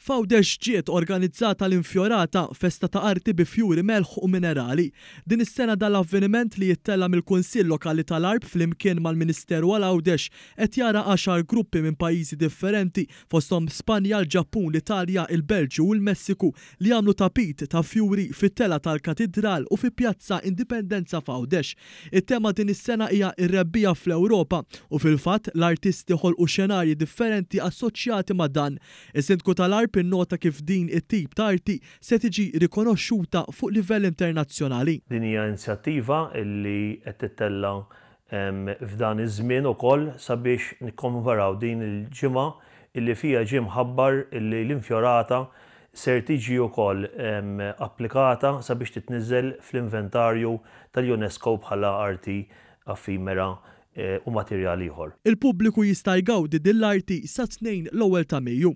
F'Għawdex ġiet organizzata l-infjorata festa ta' arti bi fjuri melħ u minerali. Din is-sena dal-avveniment li jittella mill-Kunsill Lokali tal-Arb flimkien mal-Ministeru għal Għawdex qed jara 10 gruppi minn pajjiżi differenti fosthom Spanja, l-Ġappun, l-Italja, il-Belġju u l-Messiku li għamlu tapit ta' fjuri fit-tela tal-Katidral u fi Pjazza Indipendenza f'Għawdex. It-tema din is-sena hija r-rebbija fl-Ewropa u fil-fatt l-artisti ħolqu xenarji differenti assoċjati ma' dan. Is-Sindku tal-Arb innota kif din it-tip ta' arti se tiġi rikonoxxuta fuq livell internazzjonali. Din hija inizjattiva li qed tittella f'dan iż-żmien ukoll sabiex nikkommemoraw din il-ġimgħa illi fiha ġie mħabbar illi l-infjorata ser tiġi wkoll applikata sabiex titniżżel fl-inventarju tal-UNESCO bħala arti affimera u materjal ieħor. Il-pubbliku jista' jgawdi din l-arti sa 2 l-ewwel ta' Mejju.